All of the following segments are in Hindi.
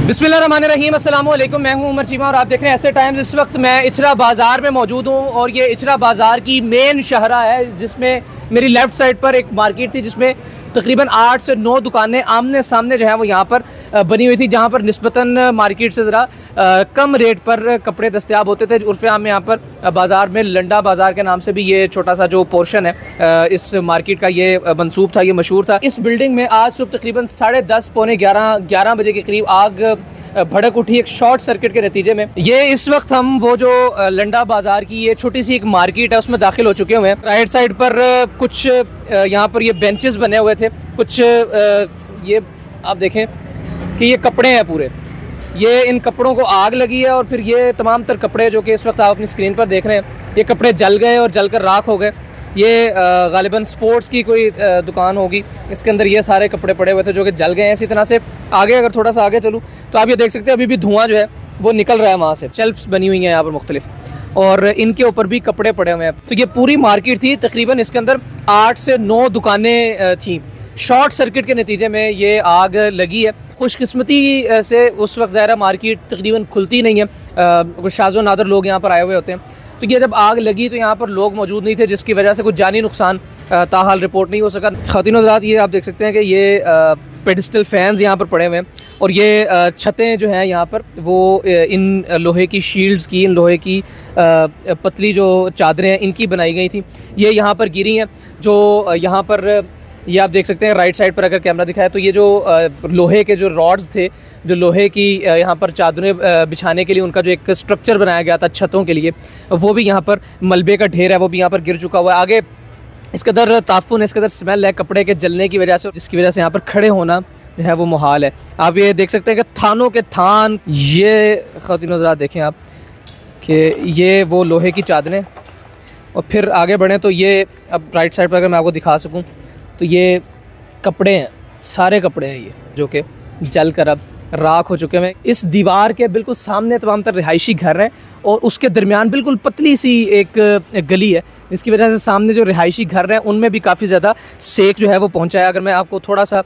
बिस्मिल्लाहिर्रहमानिर्रहीम, अस्सलाम वालेकुम। मैं हूं उमर चीमा और आप देख रहे हैं ऐसे टाइम्स। इस वक्त मैं इचरा बाज़ार में मौजूद हूं और ये इचरा बाज़ार की मेन शहरा है, जिसमें मेरी लेफ़्ट साइड पर एक मार्केट थी जिसमें तकरीबन 8 से 9 दुकानें आमने सामने जो है वो यहाँ पर बनी हुई थी, जहाँ पर निस्बतन मार्केट से ज़रा कम रेट पर कपड़े दस्तयाब होते थे। उर्फ़ आम में यहाँ पर बाज़ार में लंडा बाज़ार के नाम से भी ये छोटा सा जो पोर्शन है इस मार्केट का ये मंसूब था, ये मशहूर था। इस बिल्डिंग में आज सुबह तकरीबन 10:30 पौने 11 बजे के करीब आग भड़क उठी एक शॉर्ट सर्किट के नतीजे में। ये इस वक्त हम वो जो लंडा बाज़ार की ये छोटी सी एक मार्केट है उसमें दाखिल हो चुके हुए हैं। राइट साइड पर कुछ यहाँ पर ये बेंचेस बने हुए थे, कुछ ये आप देखें कि ये कपड़े हैं पूरे, ये इन कपड़ों को आग लगी है और फिर ये तमाम तर कपड़े जो कि इस वक्त आप अपनी स्क्रीन पर देख रहे हैं, ये कपड़े जल गए और जलकर राख हो गए। ये गालिबन स्पोर्ट्स की कोई दुकान होगी, इसके अंदर ये सारे कपड़े पड़े हुए थे जो कि जल गए हैं। इसी तरह से आगे अगर थोड़ा सा आगे चलूँ तो आप ये देख सकते हैं अभी भी धुआं जो है वो निकल रहा है वहाँ से। शेल्फ्स बनी हुई हैं यहाँ पर मुख्तलिफ, और इनके ऊपर भी कपड़े पड़े हुए हैं। तो ये पूरी मार्केट थी, तकरीबन इसके अंदर 8 से 9 दुकानें थीं। शॉर्ट सर्किट के नतीजे में ये आग लगी है। खुशकिस्मती से उस वक्त ज़ाहिर मार्केट तकरीबन खुलती नहीं है, कुछ शाज़ो नादर लोग यहाँ पर आए हुए होते हैं। तो ये जब आग लगी तो यहाँ पर लोग मौजूद नहीं थे, जिसकी वजह से कुछ जानी नुकसान ताहाल रिपोर्ट नहीं हो सका। ख़वातीन हज़रात, ये आप देख सकते हैं कि ये पेडिस्टल फैंस यहाँ पर पड़े हुए हैं और ये छतें जो हैं यहाँ पर वो इन लोहे की शील्ड्स की, इन लोहे की पतली जो चादरें हैं इनकी बनाई गई थी, ये यहाँ पर गिरी हैं। जो यहाँ पर ये आप देख सकते हैं राइट साइड पर अगर कैमरा दिखाए तो ये जो लोहे के जो रॉड्स थे, जो लोहे की यहाँ पर चादरें बिछाने के लिए उनका जो एक स्ट्रक्चर बनाया गया था छतों के लिए, वो भी यहाँ पर मलबे का ढेर है, वो भी यहाँ पर गिर चुका हुआ है। आगे इस कदर ताफुन, इस कदर स्मेल है कपड़े के जलने की वजह से, जिसकी वजह से यहाँ पर खड़े होना जो है वो मुहाल है। आप ये देख सकते हैं कि थानों के थान, ये ख़वातीन हज़रात देखें आप कि ये वो लोहे की चादरें। और फिर आगे बढ़ें तो ये अब राइट साइड पर अगर मैं आपको दिखा सकूँ तो ये कपड़े हैं, सारे कपड़े हैं ये जो कि जल कर अब राख हो चुके हैं। इस दीवार के बिल्कुल सामने तमाम तर रिहायशी घर हैं और उसके दरमियान बिल्कुल पतली सी एक गली है, इसकी वजह से सामने जो रिहायशी घर हैं उनमें भी काफ़ी ज़्यादा सेक जो है वो पहुंचा है। अगर मैं आपको थोड़ा सा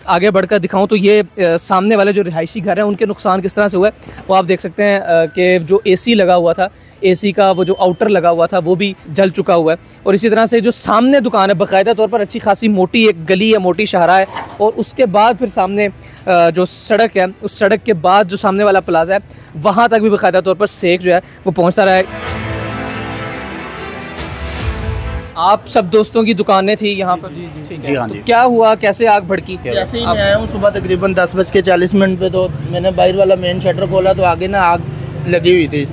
आगे बढ़कर दिखाऊं तो ये सामने वाले जो रिहायशी घर हैं उनके नुकसान किस तरह से हुआ है वो आप देख सकते हैं कि जो एसी लगा हुआ था, एसी का वो जो आउटर लगा हुआ था वो भी जल चुका हुआ है। और इसी तरह से जो सामने दुकान है, बाकायदा तौर पर अच्छी खासी मोटी एक गली है, मोटी शहरा है, और उसके बाद फिर सामने जो सड़क है, उस सड़क के बाद जो सामने वाला प्लाजा है वहाँ तक भी बाकायदा तौर पर सेक जो है वो पहुँचता रहा है। आप सब दोस्तों की दुकानें थी यहाँ पर? जी हाँ। तो क्या हुआ, कैसे आग भड़की? जैसे ही मैं आया हूँ सुबह तकरीबन 10:40 पे, तो मैंने बाहर वाला मेन शटर खोला तो आगे ना आग लगी हुई थी।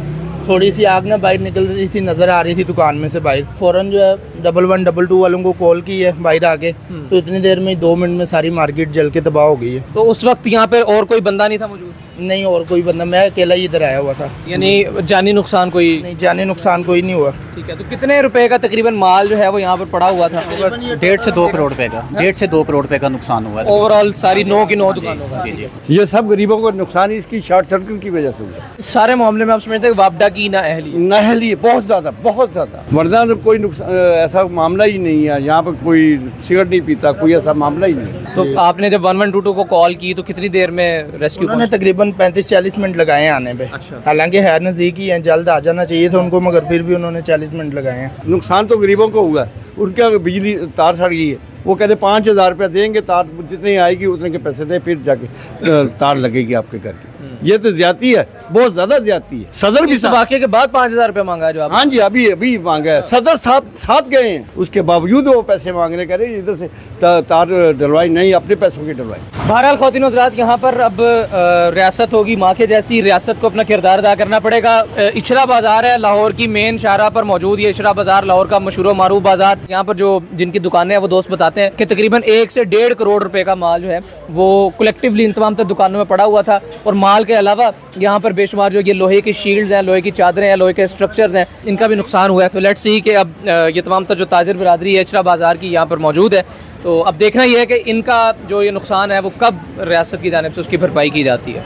थोड़ी सी आग ना बाहर निकल रही थी, नज़र आ रही थी दुकान में से बाहर। फ़ौरन जो है 1122 वालों को कॉल की है बाहर आके, तो इतनी देर में 2 मिनट में सारी मार्केट जल के तबाह हो गई है। तो उस वक्त यहाँ पर और कोई बंदा नहीं था मौजूद? नहीं, और कोई बंदा, मैं अकेला ही इधर आया हुआ था। यानी जानी नुकसान कोई नहीं? जानी नुकसान कोई नहीं हुआ। ठीक है। तो कितने रुपए का तकरीबन माल जो है वो यहाँ पर पड़ा हुआ था? 1.5 से 2 करोड़ रुपए का, 1.5 से 2 करोड़ रुपए का नुकसान हुआ है ओवरऑल सारी 9 की 9 दुकानों का। ये सब गरीबों को नुकसान इसकी शॉर्ट सर्किट की वजह से हुआ। सारे मामले में आप समझते हैं वापडा की नाअहली बहुत ज़्यादा, वरना कोई नुकसान ऐसा मामला ही नहीं है। यहाँ पर कोई सिगरेट नहीं पीता, कोई ऐसा मामला ही नहीं। तो आपने जब 1122 को कॉल की तो कितनी देर में रेस्क्यू? उन्होंने तकरीबन 35-40 मिनट लगाए हैं आने पे। अच्छा। हालांकि है नज़दीक ही हैं, जल्द आ जाना चाहिए था उनको, मगर फिर भी उन्होंने 40 मिनट लगाए हैं। नुकसान तो गरीबों को हुआ, उनका बिजली तार सड़ गई है। वो कहते 5,000 रुपये देंगे, तार जितनी आएगी उतने के पैसे दें, फिर जाके तार लगेगी आपके घर की। ये तो ज्यादती है, बहुत ज्यादा ज्यादती है। सदर भी वाक़े के बाद 5,000 रुपये मांगा है जो आप? हाँ जी, अभी मांगा है। सदर साहब साथ गए हैं, उसके बावजूद वो पैसे मांगने कह रहे इधर से तार डलवाई नहीं, अपने पैसों की डलवाई। बहरहाल ख़वातीन हज़रात, यहाँ पर अब रियासत होगी माँ के जैसी, रियासत को अपना किरदार अदा करना पड़ेगा। इचरा बाज़ार है, लाहौर की मेन शाहरा पर मौजूद है इचरा बाज़ार, लाहौर का मशहूर मारूफ बाज़ार। यहाँ पर जो जिनकी दुकानें हैं वो दोस्त बताते हैं कि तकरीबन 1 से 1.5 करोड़ रुपए का माल जो है वो कलेक्टिवली इन तमाम दुकानों में पड़ा हुआ था। और माल के अलावा यहाँ पर बेशुमार जो ये लोहे की शील्ड्स हैं, लोहे की चादरें हैं, लोहे के स्ट्रक्चर्स हैं, इनका भी नुकसान हुआ है। तो लेट्स सी कि अब ये तमाम जो ताजिर बिरादरी है इचरा बाज़ार की यहाँ पर मौजूद है, तो अब देखना ये है कि इनका जो ये नुकसान है वो कब रियासत की जानिब से उसकी भरपाई की जाती है।